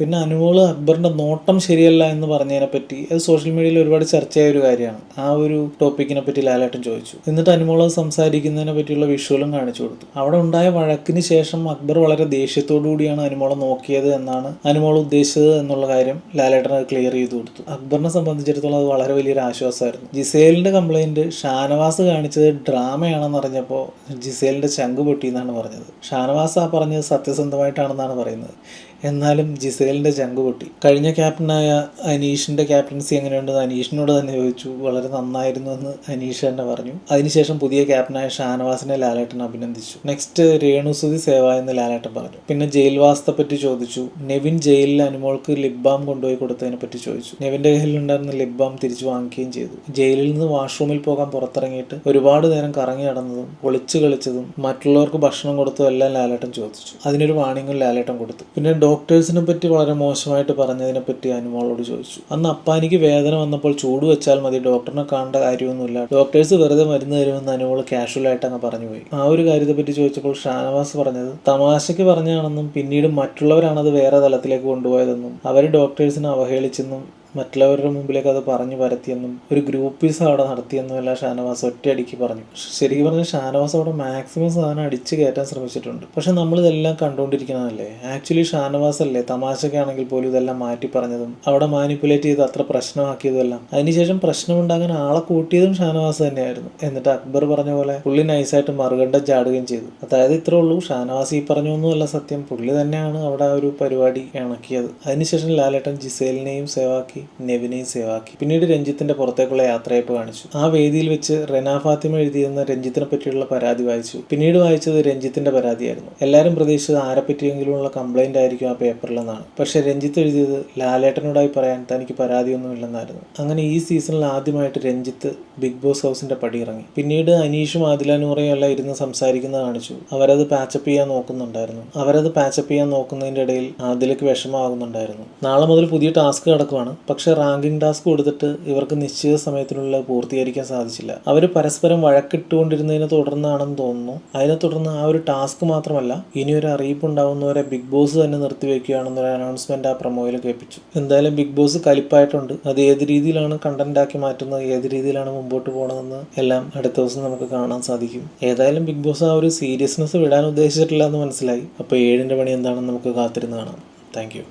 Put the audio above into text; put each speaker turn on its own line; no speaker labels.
പിന്നെ അനുമോള് അക്ബറിന്റെ നോട്ടം ശരിയല്ല എന്ന് പറഞ്ഞതിനെ പറ്റി അത് സോഷ്യൽ മീഡിയയിൽ ഒരുപാട് ചർച്ചയായ ഒരു കാര്യമാണ്. ആ ഒരു ടോപ്പിക്കിനെ പറ്റി ലാലേട്ടൻ ചോദിച്ചു. എന്നിട്ട് അനുമോള് സംസാരിക്കുന്നതിനെ പറ്റിയുള്ള വിഷ്വലും കാണിച്ചു കൊടുത്തു. അവിടെ ഉണ്ടായ വഴക്കിന് ശേഷം അക്ബർ വളരെ ദേഷ്യത്തോടു കൂടിയാണ് അനുമോളെ നോക്കിയത് എന്നാണ് അനുമോൾ ഉദ്ദേശിച്ചത് എന്നുള്ള കാര്യം ലാലേട്ടൻ അത് ക്ലിയർ ചെയ്തു കൊടുത്തു. അക്ബറിനെ സംബന്ധിച്ചിടത്തോളം അത് വളരെ വലിയൊരു ആശ്വാസമായിരുന്നു. ജിസേലിന്റെ കംപ്ലൈന്റ് ഷാനവാസ് കാണിച്ചത് ഡ്രാമയാണെന്ന് അറിഞ്ഞപ്പോൾ ജിസേലിന്റെ ചങ്ക് പൊട്ടി എന്നാണ് പറഞ്ഞത്. ഷാനവാസ് ആ പറഞ്ഞത് സത്യസന്ധമായിട്ടാണെന്നാണ് പറയുന്നത്. എന്നാലും ജിസേലിന്റെ ചങ്ക് പൊട്ടി. കഴിഞ്ഞ ക്യാപ്റ്റനായ അനീഷിന്റെ ക്യാപ്റ്റൻസി എങ്ങനെയുണ്ടെന്ന് അനീഷിനോട് തന്നെ ചോദിച്ചു. വളരെ നന്നായിരുന്നു എന്ന് അനീഷ് തന്നെ പറഞ്ഞു. അതിനുശേഷം പുതിയ ക്യാപ്റ്റനായ ഷാനവാസിനെ ലാലേട്ടൻ അഭിനന്ദിച്ചു. നെക്സ്റ്റ് രേണുസുതി സേവ എന്ന് ലാലേട്ടൻ പറഞ്ഞു. പിന്നെ ജയിൽവാസത്തെ പറ്റി ചോദിച്ചു. നെവിൻ ജയിലിൽ അനുമോൾക്ക് ലിപ് ബാം കൊണ്ടുപോയി കൊടുത്തതിനെ പറ്റി ചോദിച്ചു. നെവിന്റെ കയ്യിലുണ്ടായിരുന്ന ലിപ് ബാം തിരിച്ചു വാങ്ങിക്കുകയും ചെയ്തു. ജയിലിൽ നിന്ന് വാഷ്റൂമിൽ പോകാൻ പുറത്തിറങ്ങിയിട്ട് ഒരുപാട് നേരം കറങ്ങി നടന്നതും ഒളിച്ചു കളിച്ചതും മറ്റുള്ളവർക്ക് ഭക്ഷണം കൊടുത്തതും എല്ലാം ലാലേട്ടൻ ചോദിച്ചു. അതിനൊരു വാണിംഗും ലാലേട്ടൻ കൊടുത്തു. പിന്നെ ഡോക്ടേഴ്സിനെ പറ്റി വളരെ മോശമായിട്ട് പറഞ്ഞതിനെ പറ്റി അനുമോളോട് ചോദിച്ചു. അന്ന് അപ്പാനിക്ക് വേദന വന്നപ്പോൾ ചൂട് വെച്ചാൽ മതി, ഡോക്ടറിനെ കാണേണ്ട കാര്യമൊന്നുമില്ല, ഡോക്ടേഴ്സ് വെറുതെ മരുന്ന് തരുമെന്ന് അനുമോൾ കാഷ്വൽ ആയിട്ട് അങ്ങ് പറഞ്ഞുപോയി. ആ ഒരു കാര്യത്തെ പറ്റി ചോദിച്ചപ്പോൾ ഷാനവാസ് പറഞ്ഞത് തമാശയ്ക്ക് പറഞ്ഞാണെന്നും പിന്നീട് മറ്റുള്ളവരാണത് വേറെ തലത്തിലേക്ക് കൊണ്ടുപോയതെന്നും അവർ ഡോക്ടേഴ്സിനെ അവഹേളിച്ചെന്നും മറ്റുള്ളവരുടെ മുമ്പിലേക്ക് അത് പറഞ്ഞു പരത്തിയെന്നും ഒരു ഗ്രൂപ്പീസ് അവിടെ നടത്തിയെന്നും എല്ലാം ഷാനവാസ് ഒറ്റയടിക്ക് പറഞ്ഞു. ശരിക്കും പറഞ്ഞാൽ ഷാനവാസ് അവിടെ മാക്സിമം സാധനം അടിച്ചു കയറ്റാൻ ശ്രമിച്ചിട്ടുണ്ട്. പക്ഷെ നമ്മളിതെല്ലാം കണ്ടുകൊണ്ടിരിക്കണമല്ലേ. ആക്ച്വലി ഷാനവാസ് അല്ലേ തമാശക്കാണെങ്കിൽ പോലും ഇതെല്ലാം മാറ്റി പറഞ്ഞതും അവിടെ മാനിപ്പുലേറ്റ് ചെയ്ത് അത്ര പ്രശ്നമാക്കിയതും എല്ലാം. അതിനുശേഷം പ്രശ്നമുണ്ടാകാൻ ആളെ കൂട്ടിയതും ഷാനവാസ് തന്നെയായിരുന്നു. എന്നിട്ട് അക്ബർ പറഞ്ഞ പോലെ പുള്ളി നൈസായിട്ട് മറുകണ്ഠം ചാടുകയും ചെയ്തു. അതായത് ഇത്രേ ഉള്ളൂ, ഷാനവാസ് ഈ പറഞ്ഞൊന്നുമല്ല സത്യം, പുള്ളി തന്നെയാണ് അവിടെ ആ ഒരു പരിപാടി ഇണക്കിയത്. അതിനുശേഷം ലാലേട്ടൻ ജിസേലിനെയും സേവാക്കി, നെവിനെയും സേവാക്കി. പിന്നീട് രഞ്ജിത്തിന്റെ പുറത്തേക്കുള്ള യാത്രയപ്പ് കാണിച്ചു. ആ വേദിയിൽ വെച്ച് റെന ഫാത്തിമ എഴുതിയെന്ന രഞ്ജിത്തിനെ പറ്റിയുള്ള പരാതി വായിച്ചു. പിന്നീട് വായിച്ചത് രഞ്ജിത്തിന്റെ പരാതിയായിരുന്നു. എല്ലാവരും പ്രതീക്ഷിച്ചത് ആരെ പറ്റിയെങ്കിലുമുള്ള കംപ്ലൈന്റ് ആയിരിക്കും ആ പേപ്പറിലെന്നാണ്. പക്ഷെ രഞ്ജിത്ത് എഴുതിയത് ലാലേട്ടനോടായി പറയാൻ തനിക്ക് പരാതിയൊന്നുമില്ലെന്നായിരുന്നു. അങ്ങനെ ഈ സീസണിൽ ആദ്യമായിട്ട് രഞ്ജിത്ത് ബിഗ് ബോസ് ഹൗസിന്റെ പടിയിറങ്ങി. പിന്നീട് അനീഷും ആദില നൂറയും എല്ലാം ഇരുന്ന് സംസാരിക്കുന്നത് കാണിച്ചു. അവരത് പാച്ചപ്പ് ചെയ്യാൻ നോക്കുന്നതിന്റെ ഇടയിൽ ആദിലക്ക് വിഷമമാകുന്നുണ്ടായിരുന്നു. നാളെ മുതൽ പുതിയ ടാസ്ക് കിടക്കുവാണ്. പക്ഷെ റാങ്കിങ് ടാസ്ക് കൊടുത്തിട്ട് ഇവർക്ക് നിശ്ചിത സമയത്തിനുള്ള പൂർത്തീകരിക്കാൻ സാധിച്ചില്ല. അവർ പരസ്പരം വഴക്കിട്ടുകൊണ്ടിരുന്നതിനെ തുടർന്നാണെന്ന് തോന്നുന്നു. അതിനെ തുടർന്ന് ആ ഒരു ടാസ്ക് മാത്രമല്ല, ഇനിയൊരു അറിയിപ്പ് ഉണ്ടാവുന്നവരെ ബിഗ് ബോസ് തന്നെ നിർത്തിവെക്കുകയാണെന്നൊരു അനൗൺസ്മെന്റ് ആ പ്രൊമോയിൽ കേൾപ്പിച്ചു. എന്തായാലും ബിഗ് ബോസ് കലിപ്പായിട്ടുണ്ട്. അത് ഏത് രീതിയിലാണ് കണ്ടന്റ് ആക്കി മാറ്റുന്നത്, ഏത് രീതിയിലാണ് മുമ്പോട്ട് പോകണമെന്ന് എല്ലാം അടുത്ത ദിവസം നമുക്ക് കാണാൻ സാധിക്കും. ഏതായാലും ബിഗ് ബോസ് ആ ഒരു സീരിയസ്നെസ് വിടാൻ ഉദ്ദേശിച്ചിട്ടില്ല എന്ന് മനസ്സിലായി. അപ്പോൾ 7ന്റെ പണി എന്താണെന്ന് നമുക്ക് കാത്തിരുന്ന് കാണാം. Thank you.